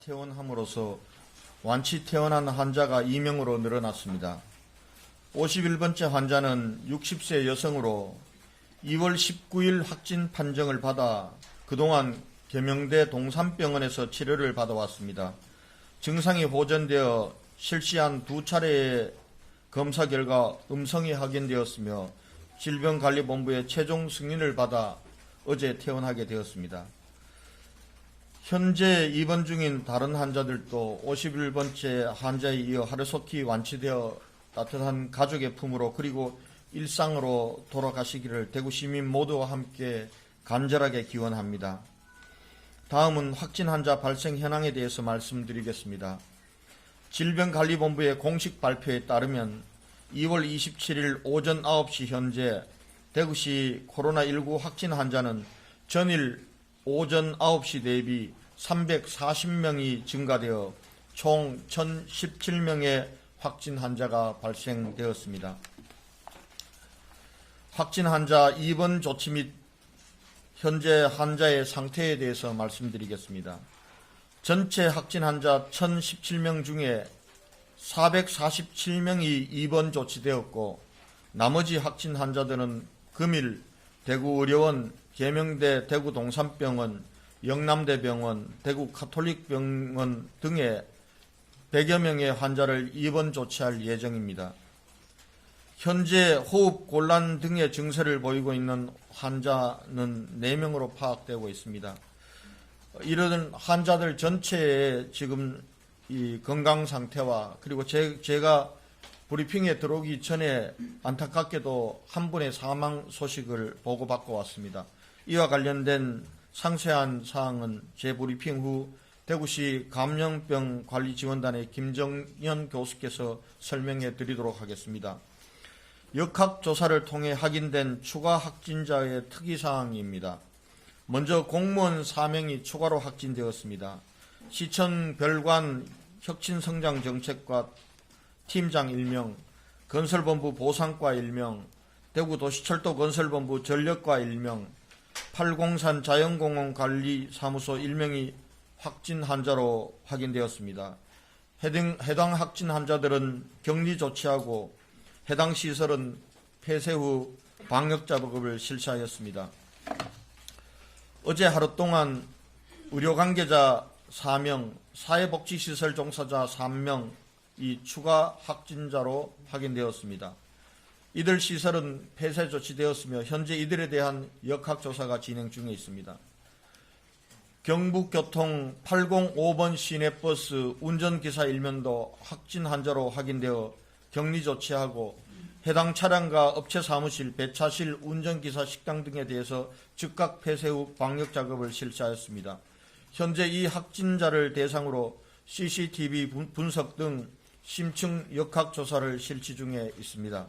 퇴원함으로써 완치 퇴원한 환자가 2명으로 늘어났습니다. 51번째 환자는 60세 여성으로 2월 19일 확진 판정을 받아 그동안 계명대 동산병원에서 치료를 받아왔습니다. 증상이 호전되어 실시한 2차례의 검사 결과 음성이 확인되었으며 질병관리본부의 최종 승인을 받아 어제 퇴원하게 되었습니다. 현재 입원 중인 다른 환자들도 51번째 환자에 이어 하루속히 완치되어 따뜻한 가족의 품으로 그리고 일상으로 돌아가시기를 대구 시민 모두와 함께 간절하게 기원합니다. 다음은 확진 환자 발생 현황에 대해서 말씀드리겠습니다. 질병관리본부의 공식 발표에 따르면 2월 27일 오전 9시 현재 대구시 코로나19 확진 환자는 전일 오전 9시 대비 340명이 증가되어 총 1017명의 확진 환자가 발생되었습니다. 확진 환자 입원 조치 및 현재 환자의 상태에 대해서 말씀드리겠습니다. 전체 확진 환자 1017명 중에 447명이 입원 조치되었고 나머지 확진 환자들은 금일 대구의료원, 계명대 대구동산병원, 영남대병원, 대구가톨릭병원 등에 100여 명의 환자를 입원 조치할 예정입니다. 현재 호흡곤란 등의 증세를 보이고 있는 환자는 4명으로 파악되고 있습니다. 이런 환자들 전체의 지금 이 건강 상태와 그리고 제가 브리핑에 들어오기 전에 안타깝게도 한 분의 사망 소식을 보고받고 왔습니다. 이와 관련된 상세한 사항은 제 브리핑 후 대구시 감염병관리지원단의 김정연 교수께서 설명해 드리도록 하겠습니다. 역학조사를 통해 확인된 추가 확진자의 특이사항입니다. 먼저 공무원 4명이 추가로 확진되었습니다. 시청 별관 혁신성장정책과 팀장 1명, 건설본부 보상과 1명, 대구도시철도 건설본부 전력과 1명, 팔공산 자연공원관리사무소 1명이 확진 환자로 확인되었습니다. 해당 확진 환자들은 격리 조치하고 해당 시설은 폐쇄 후 방역 작업을 실시하였습니다. 어제 하루 동안 의료관계자 4명, 사회복지시설 종사자 3명이 추가 확진자로 확인되었습니다. 이들 시설은 폐쇄 조치되었으며 현재 이들에 대한 역학조사가 진행 중에 있습니다. 경북교통 805번 시내버스 운전기사 1명도 확진 환자로 확인되어 격리 조치하고 해당 차량과 업체 사무실, 배차실, 운전기사 식당 등에 대해서 즉각 폐쇄 후 방역 작업을 실시하였습니다. 현재 이 확진자를 대상으로 CCTV 분석 등 심층 역학조사를 실시 중에 있습니다.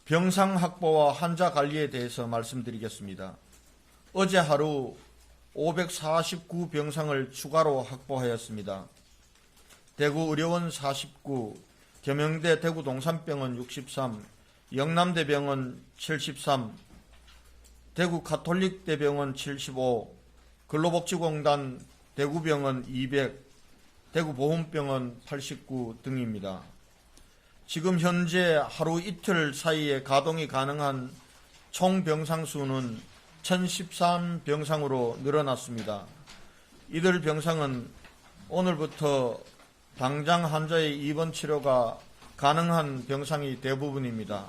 병상 확보와 환자 관리에 대해서 말씀드리겠습니다. 어제 하루 549병상을 추가로 확보하였습니다. 대구의료원 49, 계명대 대구동산병원 63, 영남대병원 73, 대구가톨릭대병원 75, 근로복지공단 대구병원 200, 대구보훈병원 89 등입니다. 지금 현재 하루 이틀 사이에 가동이 가능한 총 병상 수는 1013병상으로 늘어났습니다. 이들 병상은 오늘부터 당장 환자의 입원 치료가 가능한 병상이 대부분입니다.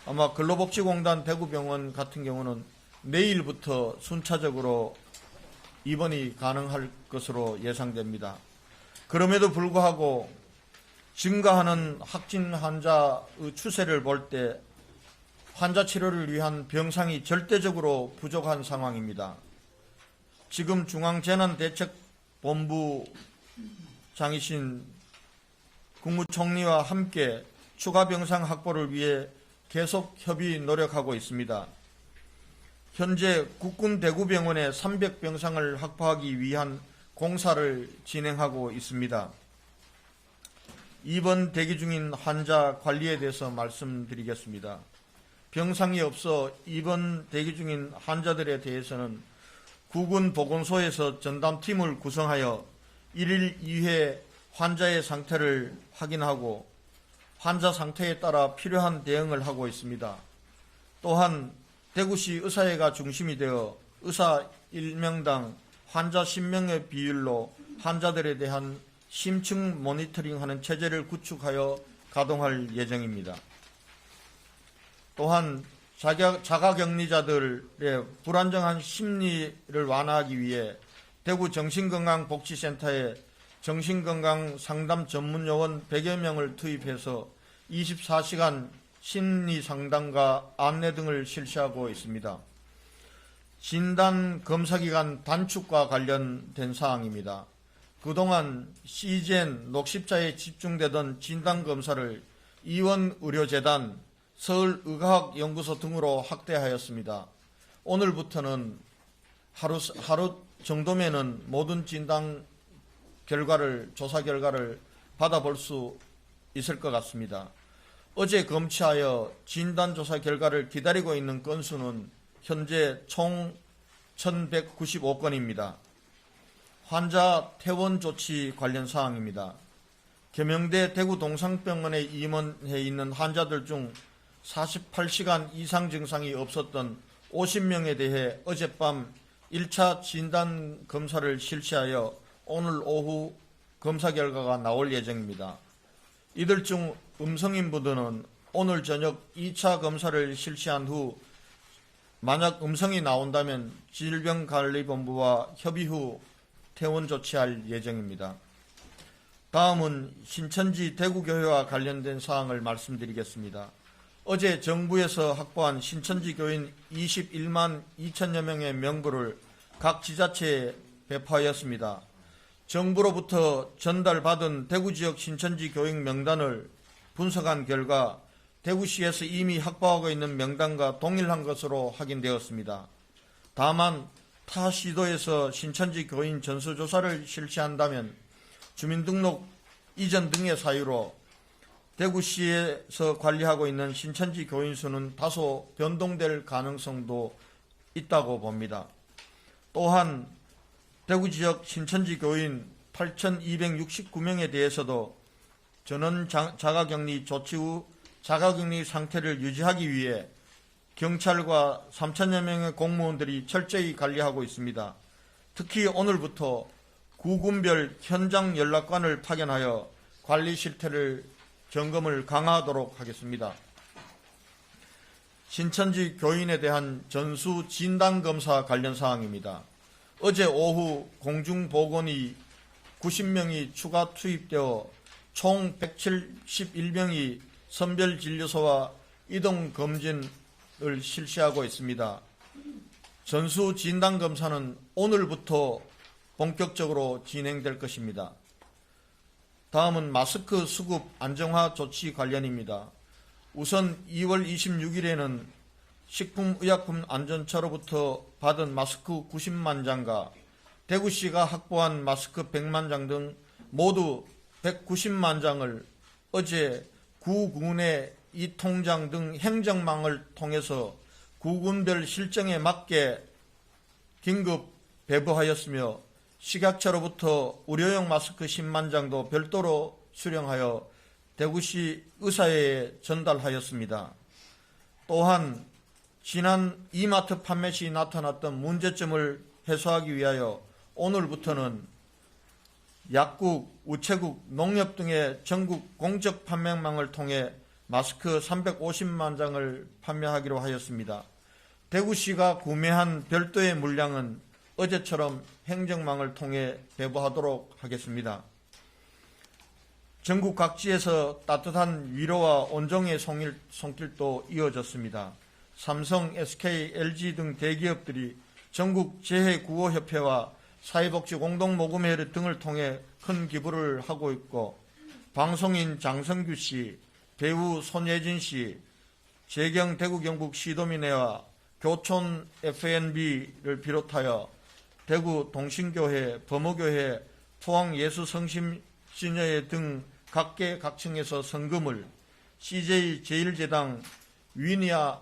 아마 근로복지공단 대구병원 같은 경우는 내일부터 순차적으로 입원이 가능할 것으로 예상됩니다. 그럼에도 불구하고 증가하는 확진 환자의 추세를 볼 때 환자 치료를 위한 병상이 절대적으로 부족한 상황입니다. 지금 중앙재난대책본부장이신 국무총리와 함께 추가 병상 확보를 위해 계속 협의 노력하고 있습니다. 현재 국군 대구병원에 300병상을 확보하기 위한 공사를 진행하고 있습니다. 입원 대기 중인 환자 관리에 대해서 말씀드리겠습니다. 병상이 없어 입원 대기 중인 환자들에 대해서는 구군 보건소에서 전담팀을 구성하여 1일 2회 환자의 상태를 확인하고 환자 상태에 따라 필요한 대응을 하고 있습니다. 또한 대구시 의사회가 중심이 되어 의사 1명당 환자 10명의 비율로 환자들에 대한 심층 모니터링하는 체제를 구축하여 가동할 예정입니다. 또한 자가격리자들의 불안정한 심리를 완화하기 위해 대구 정신건강복지센터에 정신건강 상담 전문요원 100여 명을 투입해서 24시간 심리 상담과 안내 등을 실시하고 있습니다. 진단 검사기간 단축과 관련된 사항입니다. 그동안 시젠 녹십자에 집중되던 진단검사를 이원의료재단, 서울의과학연구소 등으로 확대하였습니다. 오늘부터는 하루 정도면은 모든 진단 결과를, 조사 결과를 받아볼 수 있을 것 같습니다. 어제 검취하여 진단조사 결과를 기다리고 있는 건수는 현재 총 1195건입니다. 환자 퇴원 조치 관련 사항입니다. 계명대 대구 동상병원에 입원해 있는 환자들 중 48시간 이상 증상이 없었던 50명에 대해 어젯밤 1차 진단 검사를 실시하여 오늘 오후 검사 결과가 나올 예정입니다. 이들 중 음성인 분들은 오늘 저녁 2차 검사를 실시한 후 만약 음성이 나온다면 질병관리본부와 협의 후 퇴원 조치할 예정입니다. 다음은 신천지 대구교회와 관련된 사항을 말씀드리겠습니다. 어제 정부에서 확보한 신천지 교인 21만 2천여 명의 명부를 각 지자체에 배포하였습니다. 정부로부터 전달받은 대구지역 신천지 교인 명단을 분석한 결과 대구시에서 이미 확보하고 있는 명단과 동일한 것으로 확인되었습니다. 다만 타 시도에서 신천지 교인 전수조사를 실시한다면 주민등록 이전 등의 사유로 대구시에서 관리하고 있는 신천지 교인 수는 다소 변동될 가능성도 있다고 봅니다. 또한 대구 지역 신천지 교인 8,269명에 대해서도 전원 자가격리 조치 후 자가격리 상태를 유지하기 위해 경찰과 3천여 명의 공무원들이 철저히 관리하고 있습니다. 특히 오늘부터 구군별 현장 연락관을 파견하여 관리 실태를 점검을 강화하도록 하겠습니다. 신천지 교인에 대한 전수 진단검사 관련 사항입니다. 어제 오후 공중보건이 90명이 추가 투입되어 총 171명이 선별진료소와 이동검진을 실시하고 있습니다. 전수 진단검사는 오늘부터 본격적으로 진행될 것입니다. 다음은 마스크 수급 안정화 조치 관련입니다. 우선 2월 26일에는 식품의약품안전처로부터 받은 마스크 90만 장과 대구시가 확보한 마스크 100만 장 등 모두 190만 장을 어제 구군의 이 통장 등 행정망을 통해서 구군별 실정에 맞게 긴급 배부하였으며 식약처로부터 의료용 마스크 10만 장도 별도로 수령하여 대구시 의사회에 전달하였습니다. 또한 지난 이마트 판매 시 나타났던 문제점을 해소하기 위하여 오늘부터는 약국, 우체국, 농협 등의 전국 공적 판매망을 통해 마스크 350만 장을 판매하기로 하였습니다. 대구시가 구매한 별도의 물량은 어제처럼 행정망을 통해 배부하도록 하겠습니다. 전국 각지에서 따뜻한 위로와 온정의 손길도 이어졌습니다. 삼성, SK, LG 등 대기업들이 전국 재해구호협회와 사회복지공동모금회 등을 통해 큰 기부를 하고 있고 방송인 장성규 씨, 배우 손예진 씨, 재경 대구경북 시도민회와 교촌 FNB를 비롯하여 대구 동신교회, 범어교회, 포항예수성심시녀회 등 각계 각층에서 성금을 CJ 제일제당, 위니아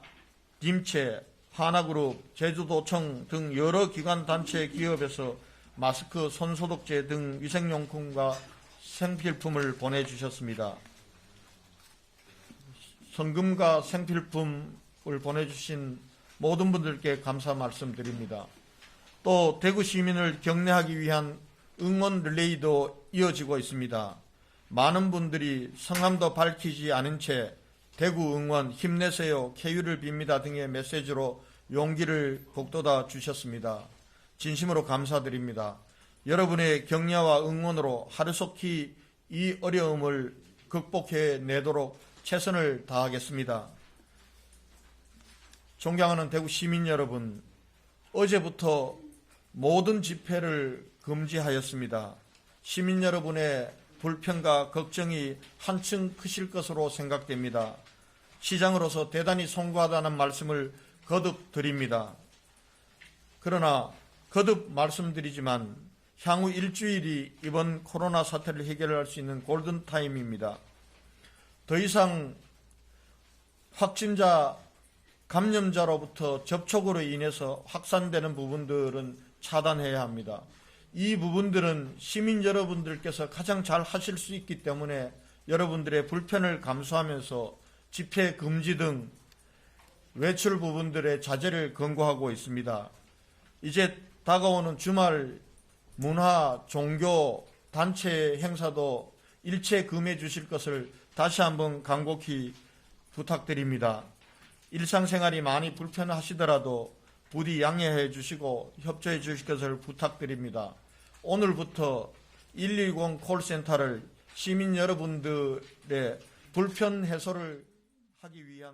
dim체, 하나그룹, 제주도청 등 여러 기관 단체 기업에서 마스크, 손소독제 등 위생용품과 생필품을 보내주셨습니다. 성금과 생필품을 보내주신 모든 분들께 감사 말씀드립니다. 또 대구 시민을 격려하기 위한 응원 릴레이도 이어지고 있습니다. 많은 분들이 성함도 밝히지 않은 채 대구 응원 힘내세요, 쾌유를 빕니다 등의 메시지로 용기를 북돋아 주셨습니다. 진심으로 감사드립니다. 여러분의 격려와 응원으로 하루속히 이 어려움을 극복해내도록 최선을 다하겠습니다. 존경하는 대구 시민 여러분, 어제부터 모든 집회를 금지하였습니다. 시민 여러분의 불편과 걱정이 한층 크실 것으로 생각됩니다. 시장으로서 대단히 송구하다는 말씀을 거듭 드립니다. 그러나 거듭 말씀드리지만 향후 일주일이 이번 코로나 사태를 해결할 수 있는 골든타임입니다. 더 이상 확진자, 감염자로부터 접촉으로 인해서 확산되는 부분들은 차단해야 합니다. 이 부분들은 시민 여러분들께서 가장 잘 하실 수 있기 때문에 여러분들의 불편을 감수하면서 집회 금지 등 외출 부분들의 자제를 권고하고 있습니다. 이제 다가오는 주말 문화, 종교, 단체 행사도 일체 금해 주실 것을 다시 한번 간곡히 부탁드립니다. 일상생활이 많이 불편하시더라도 부디 양해해 주시고 협조해 주실 것을 부탁드립니다. 오늘부터 110 콜센터를 시민 여러분들의 불편 해소를 하기 위한